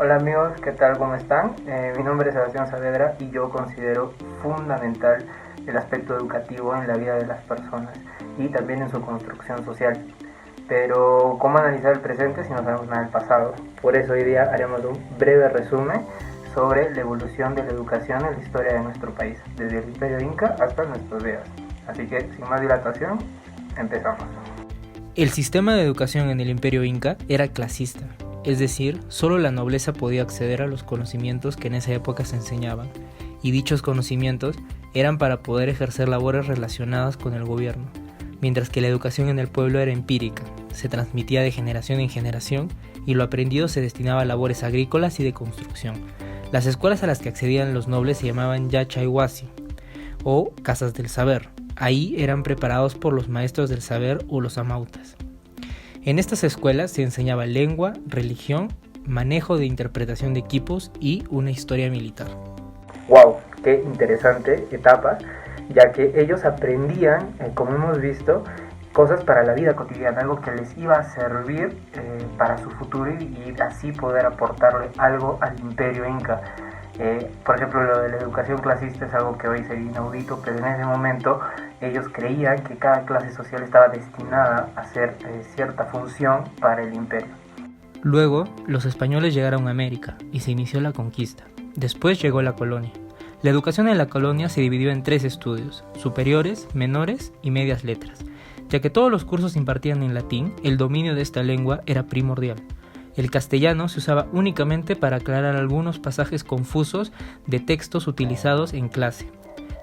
Hola amigos, ¿qué tal? ¿Cómo están? Mi nombre es Sebastián Saavedra y yo considero fundamental el aspecto educativo en la vida de las personas y también en su construcción social. Pero, ¿cómo analizar el presente si no sabemos nada del pasado? Por eso hoy día haremos un breve resumen sobre la evolución de la educación en la historia de nuestro país, desde el Imperio Inca hasta nuestros días. Así que, sin más dilatación, empezamos. El sistema de educación en el Imperio Inca era clasista, es decir, solo la nobleza podía acceder a los conocimientos que en esa época se enseñaban, y dichos conocimientos eran para poder ejercer labores relacionadas con el gobierno, mientras que la educación en el pueblo era empírica, se transmitía de generación en generación y lo aprendido se destinaba a labores agrícolas y de construcción. Las escuelas a las que accedían los nobles se llamaban Yachayhuasi o casas del saber. Ahí eran preparados por los maestros del saber o los amautas. En estas escuelas se enseñaba lengua, religión, manejo de interpretación de equipos y una historia militar. ¡Wow! ¡Qué interesante etapa! Ya que ellos aprendían, como hemos visto, cosas para la vida cotidiana, algo que les iba a servir para su futuro y así poder aportarle algo al Imperio Inca. Por ejemplo, lo de la educación clasista es algo que hoy sería inaudito, pero en ese momento ellos creían que cada clase social estaba destinada a hacer cierta función para el imperio. Luego, los españoles llegaron a América y se inició la conquista. Después llegó la colonia. La educación en la colonia se dividió en 3 estudios: superiores, menores y medias letras. Ya que todos los cursos se impartían en latín, el dominio de esta lengua era primordial. El castellano se usaba únicamente para aclarar algunos pasajes confusos de textos utilizados en clase.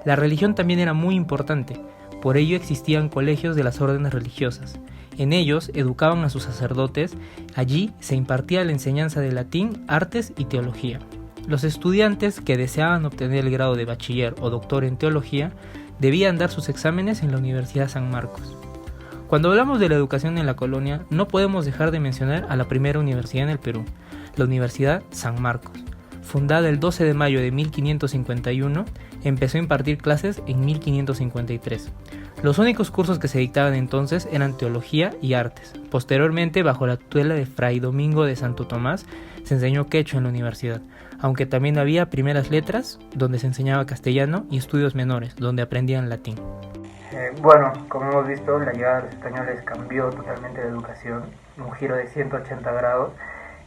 La religión también era muy importante, por ello existían colegios de las órdenes religiosas. En ellos educaban a sus sacerdotes, allí se impartía la enseñanza de latín, artes y teología. Los estudiantes que deseaban obtener el grado de bachiller o doctor en teología debían dar sus exámenes en la Universidad San Marcos. Cuando hablamos de la educación en la colonia, no podemos dejar de mencionar a la primera universidad en el Perú, la Universidad San Marcos. Fundada el 12 de mayo de 1551, empezó a impartir clases en 1553. Los únicos cursos que se dictaban entonces eran teología y artes. Posteriormente, bajo la tutela de Fray Domingo de Santo Tomás, se enseñó quechua en la universidad, aunque también había primeras letras, donde se enseñaba castellano, y estudios menores, donde aprendían latín. Bueno, como hemos visto, la llegada de los españoles cambió totalmente la educación, un giro de 180 grados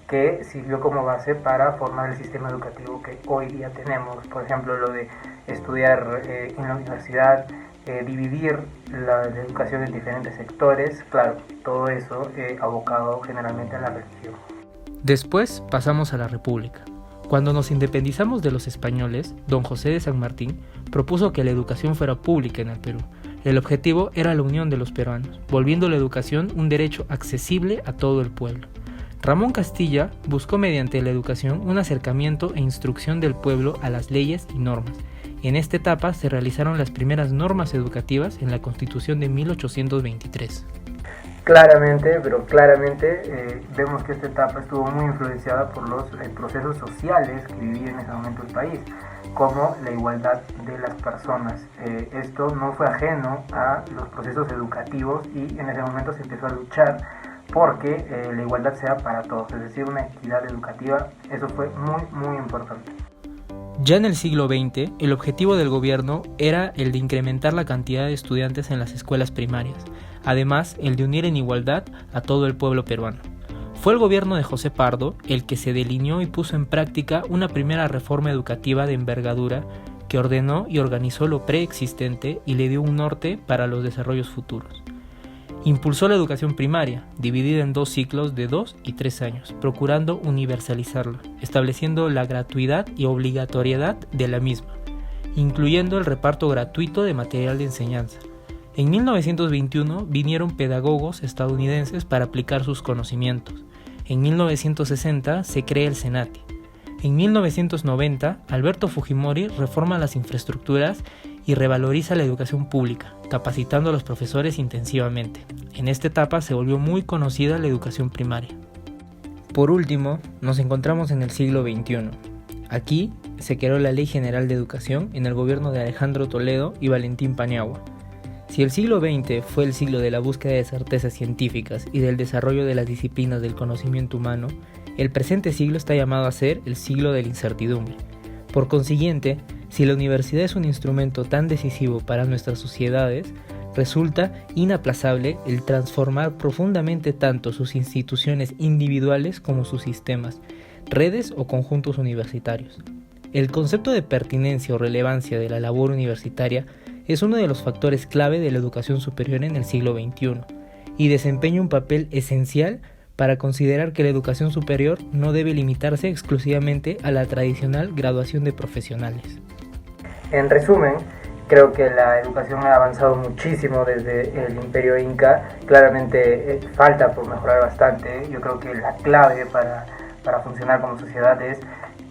que sirvió como base para formar el sistema educativo que hoy día tenemos. Por ejemplo, lo de estudiar en la universidad, dividir la educación en diferentes sectores, claro, todo eso abocado generalmente a la religión. Después pasamos a la República. Cuando nos independizamos de los españoles, don José de San Martín propuso que la educación fuera pública en el Perú. El objetivo era la unión de los peruanos, volviendo la educación un derecho accesible a todo el pueblo. Ramón Castilla buscó mediante la educación un acercamiento e instrucción del pueblo a las leyes y normas. En esta etapa se realizaron las primeras normas educativas en la Constitución de 1823. Claramente vemos que esta etapa estuvo muy influenciada por los procesos sociales que vivía en ese momento el país, como la igualdad de las personas. Esto no fue ajeno a los procesos educativos y en ese momento se empezó a luchar porque la igualdad sea para todos, es decir, una equidad educativa. Eso fue muy importante. Ya en el siglo XX, el objetivo del gobierno era el de incrementar la cantidad de estudiantes en las escuelas primarias, además el de unir en igualdad a todo el pueblo peruano. Fue el gobierno de José Pardo el que se delineó y puso en práctica una primera reforma educativa de envergadura que ordenó y organizó lo preexistente y le dio un norte para los desarrollos futuros. Impulsó la educación primaria, dividida en 2 ciclos de 2 y 3 años, procurando universalizarla, estableciendo la gratuidad y obligatoriedad de la misma, incluyendo el reparto gratuito de material de enseñanza. En 1921 vinieron pedagogos estadounidenses para aplicar sus conocimientos. En 1960 se crea el Senati. En 1990, Alberto Fujimori reforma las infraestructuras y revaloriza la educación pública, capacitando a los profesores intensivamente. En esta etapa se volvió muy conocida la educación primaria. Por último, nos encontramos en el siglo XXI. Aquí se creó la Ley General de Educación en el gobierno de Alejandro Toledo y Valentín Paniagua. Si el siglo XX fue el siglo de la búsqueda de certezas científicas y del desarrollo de las disciplinas del conocimiento humano, El presente siglo está llamado a ser el siglo de la incertidumbre. Por consiguiente, si la universidad es un instrumento tan decisivo para nuestras sociedades, resulta inaplazable el transformar profundamente tanto sus instituciones individuales como sus sistemas, redes o conjuntos universitarios. El concepto de pertinencia o relevancia de la labor universitaria es uno de los factores clave de la educación superior en el siglo XXI y desempeña un papel esencial para considerar que la educación superior no debe limitarse exclusivamente a la tradicional graduación de profesionales. En resumen, creo que la educación ha avanzado muchísimo desde el Imperio Inca. Claramente falta por mejorar bastante. Yo creo que la clave para funcionar como sociedad es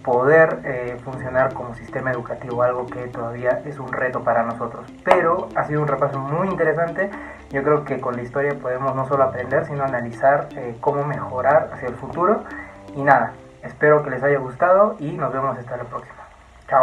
poder funcionar como sistema educativo, algo que todavía es un reto para nosotros. Pero ha sido un repaso muy interesante. Yo creo que con la historia podemos no solo aprender, sino analizar cómo mejorar hacia el futuro. Y nada, espero que les haya gustado y nos vemos hasta la próxima.